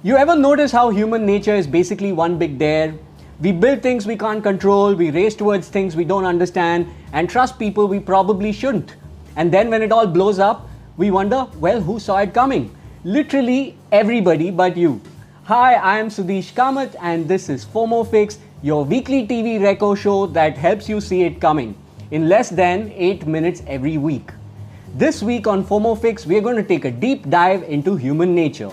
You ever notice how human nature is basically one big dare? We build things we can't control, we race towards things we don't understand, and trust people we probably shouldn't. And then when it all blows up, we wonder, well, who saw it coming? Literally everybody but you. Hi, I am Sudhish Kamath, and this is FOMO Fix, your weekly TV reco show that helps you see it coming in less than 8 minutes every week. This week on FOMO Fix, we are going to take a deep dive into human nature.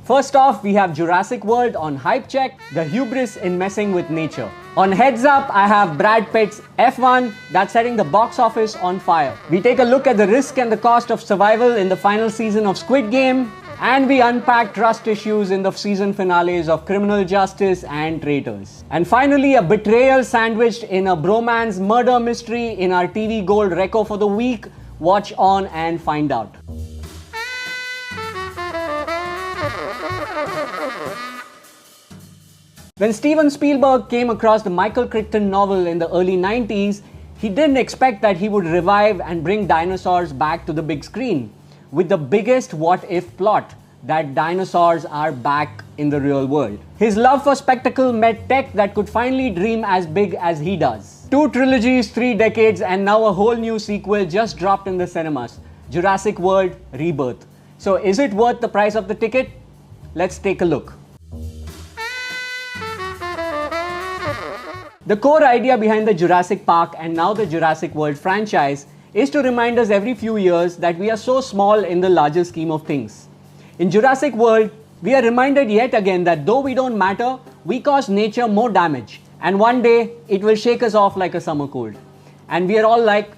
First off, we have Jurassic World on Hype Check, the hubris in messing with nature. On Heads Up, I have Brad Pitt's F1 that's setting the box office on fire. We take a look at the risk and the cost of survival in the final season of Squid Game, and we unpack trust issues in the season finales of Criminal Justice and Traitors. And finally, a betrayal sandwiched in a bromance murder mystery in our TV Gold Reco for the week. Watch on and find out. When Steven Spielberg came across the Michael Crichton novel in the early 90s, he didn't expect that he would revive and bring dinosaurs back to the big screen, with the biggest what-if plot, that dinosaurs are back in the real world. His love for spectacle met tech that could finally dream as big as he does. 2 trilogies, 3 decades, and now a whole new sequel just dropped in the cinemas, Jurassic World Rebirth. So is it worth the price of the ticket? Let's take a look. The core idea behind the Jurassic Park and now the Jurassic World franchise is to remind us every few years that we are so small in the larger scheme of things. In Jurassic World, we are reminded yet again that though we don't matter, we cause nature more damage, and one day it will shake us off like a summer cold. And we are all like,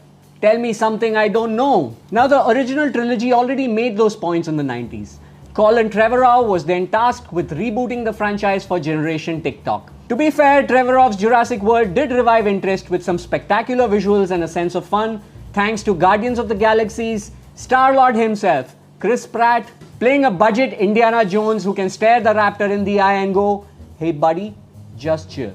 tell me something I don't know. Now, the original trilogy already made those points in the 90s. Colin Trevorrow was then tasked with rebooting the franchise for Generation TikTok. To be fair, Trevorrow's Jurassic World did revive interest with some spectacular visuals and a sense of fun, thanks to Guardians of the Galaxy's Star-Lord himself, Chris Pratt, playing a budget Indiana Jones who can stare the raptor in the eye and go, hey buddy, just chill.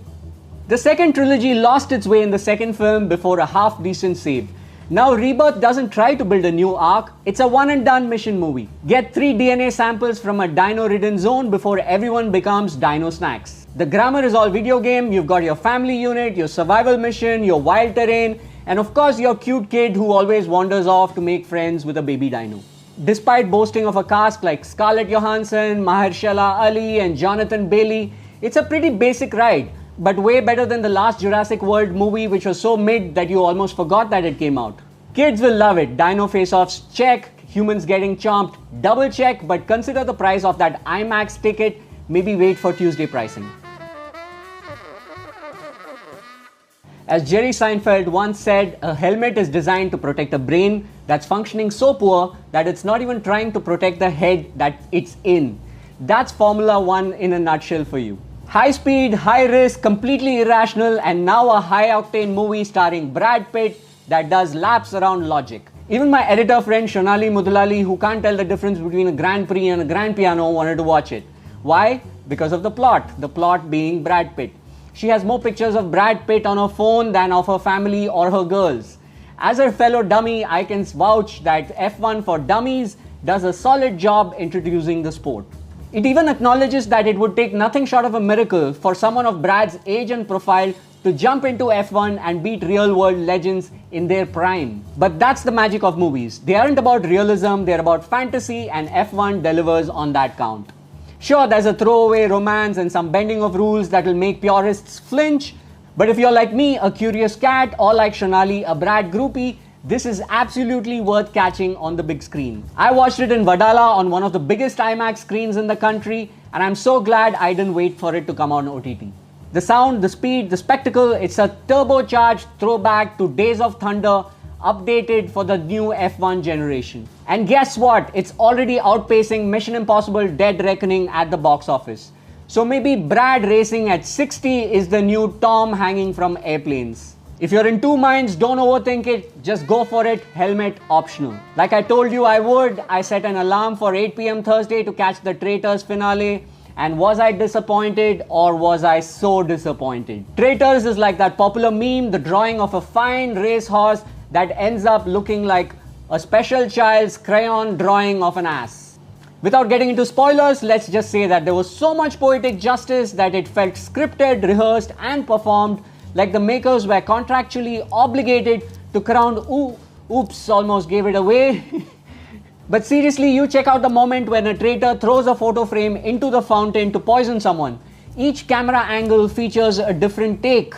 The second trilogy lost its way in the second film before a half-decent save. Now Rebirth doesn't try to build a new arc, it's a one-and-done mission movie. Get 3 DNA samples from a dino-ridden zone before everyone becomes dino snacks. The grammar is all video game, you've got your family unit, your survival mission, your wild terrain, and of course your cute kid who always wanders off to make friends with a baby dino. Despite boasting of a cast like Scarlett Johansson, Mahershala Ali and Jonathan Bailey, it's a pretty basic ride, but way better than the last Jurassic World movie, which was so mid that you almost forgot that it came out. Kids will love it. Dino face-offs, check. Humans getting chomped, double check, but consider the price of that IMAX ticket. Maybe wait for Tuesday pricing. As Jerry Seinfeld once said, a helmet is designed to protect a brain that's functioning so poor that it's not even trying to protect the head that it's in. That's Formula 1 in a nutshell for you. High speed, high risk, completely irrational, and now a high-octane movie starring Brad Pitt that does laps around logic. Even my editor friend Shonali Mudalali, who can't tell the difference between a Grand Prix and a Grand Piano, wanted to watch it. Why? Because of the plot being Brad Pitt. She has more pictures of Brad Pitt on her phone than of her family or her girls. As her fellow dummy, I can vouch that F1 for Dummies does a solid job introducing the sport. It even acknowledges that it would take nothing short of a miracle for someone of Brad's age and profile to jump into F1 and beat real-world legends in their prime. But that's the magic of movies. They aren't about realism, they're about fantasy, and F1 delivers on that count. Sure, there's a throwaway romance and some bending of rules that will make purists flinch, but if you're like me, a curious cat, or like Shonali, a Brad groupie, this is absolutely worth catching on the big screen. I watched it in Vadala on one of the biggest IMAX screens in the country, and I'm so glad I didn't wait for it to come on OTT. The sound, the speed, the spectacle, it's a turbocharged throwback to Days of Thunder, updated for the new F1 generation. And guess what? It's already outpacing Mission Impossible Dead Reckoning at the box office. So maybe Brad racing at 60 is the new Tom hanging from airplanes. If you're in 2 minds, don't overthink it, just go for it, helmet optional. Like I told you I would, I set an alarm for 8 PM Thursday to catch the Traitors finale. And was I disappointed or was I so disappointed? Traitors is like that popular meme, the drawing of a fine racehorse that ends up looking like a special child's crayon drawing of an ass. Without getting into spoilers, let's just say that there was so much poetic justice that it felt scripted, rehearsed and performed, like the makers were contractually obligated to crown oops, almost gave it away. But seriously, you check out the moment when a traitor throws a photo frame into the fountain to poison someone. Each camera angle features a different take.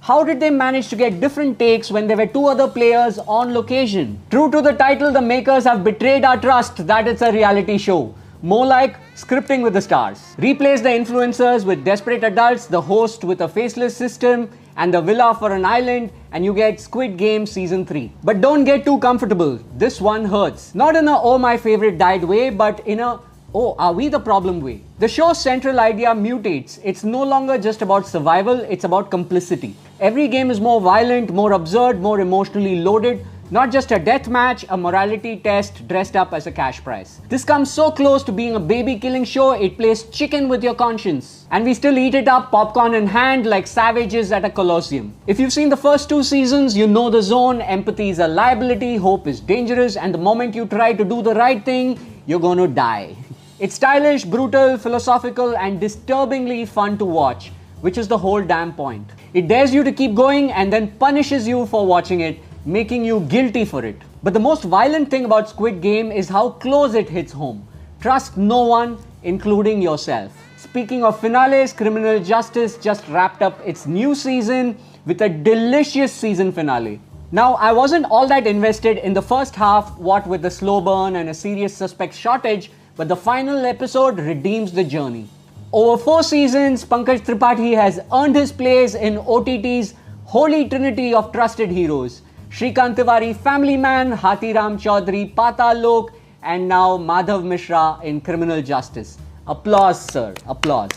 How did they manage to get different takes when there were two other players on location? True to the title, the makers have betrayed our trust that it's a reality show. More like scripting with the stars. Replace the influencers with desperate adults, the host with a faceless system, and the villa for an island, and you get Squid Game Season 3. But don't get too comfortable. This one hurts. Not in a oh my favorite died way, but in a oh, are we the problem way? The show's central idea mutates. It's no longer just about survival, it's about complicity. Every game is more violent, more absurd, more emotionally loaded. Not just a death match, a morality test dressed up as a cash prize. This comes so close to being a baby killing show, it plays chicken with your conscience. And we still eat it up, popcorn in hand, like savages at a colosseum. If you've seen the first 2 seasons, you know the zone. Empathy is a liability, hope is dangerous, and the moment you try to do the right thing, you're gonna die. It's stylish, brutal, philosophical, and disturbingly fun to watch, which is the whole damn point. It dares you to keep going and then punishes you for watching it, making you guilty for it. But the most violent thing about Squid Game is how close it hits home. Trust no one, including yourself. Speaking of finales, Criminal Justice just wrapped up its new season with a delicious season finale. Now, I wasn't all that invested in the first half, what with the slow burn and a serious suspect shortage, but the final episode redeems the journey. Over 4 seasons, Pankaj Tripathi has earned his place in OTT's holy trinity of trusted heroes. Shrikant Tiwari, Family Man, Hathiram Chaudhary, Patal Lok, and now Madhav Mishra in Criminal Justice. Applause, sir. Applause.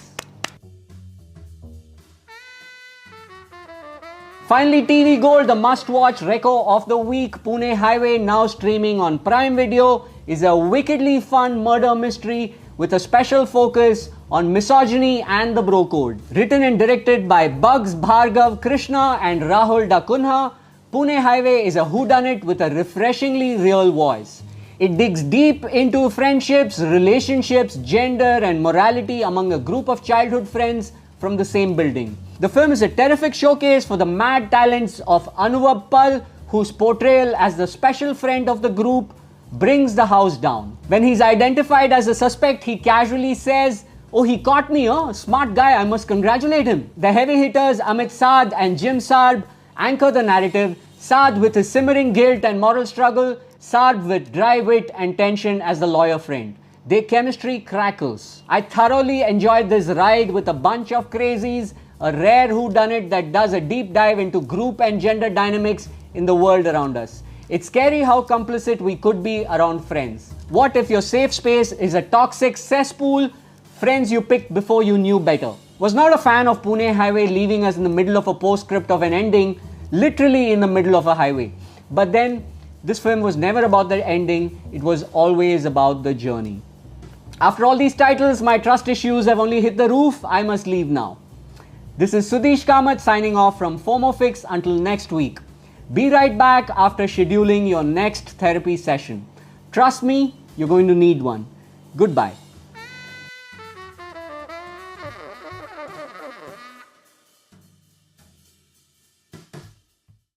Finally, TV Gold, the must-watch reco of the week, Pune Highway, now streaming on Prime Video, is a wickedly fun murder mystery with a special focus on misogyny and the bro code. Written and directed by Bugs Bhargav Krishna and Rahul Dakunha, Pune Highway is a whodunit with a refreshingly real voice. It digs deep into friendships, relationships, gender and morality among a group of childhood friends from the same building. The film is a terrific showcase for the mad talents of Anuvab Pal, whose portrayal as the special friend of the group brings the house down. When he's identified as a suspect, he casually says, "Oh, he caught me, huh? Smart guy, I must congratulate him." The heavy hitters Amit Saad and Jim Sarb anchor the narrative, Saad with his simmering guilt and moral struggle, Sarb with dry wit and tension as the lawyer friend. Their chemistry crackles. I thoroughly enjoyed this ride with a bunch of crazies, a rare whodunit that does a deep dive into group and gender dynamics in the world around us. It's scary how complicit we could be around friends. What if your safe space is a toxic cesspool, friends you picked before you knew better? Was not a fan of Pune Highway leaving us in the middle of a postscript of an ending, literally in the middle of a highway. But then, this film was never about the ending, it was always about the journey. After all these titles, my trust issues have only hit the roof. I must leave now. This is Sudhish Kamath signing off from FOMO Fix until next week. Be right back after scheduling your next therapy session. Trust me, you're going to need one. Goodbye.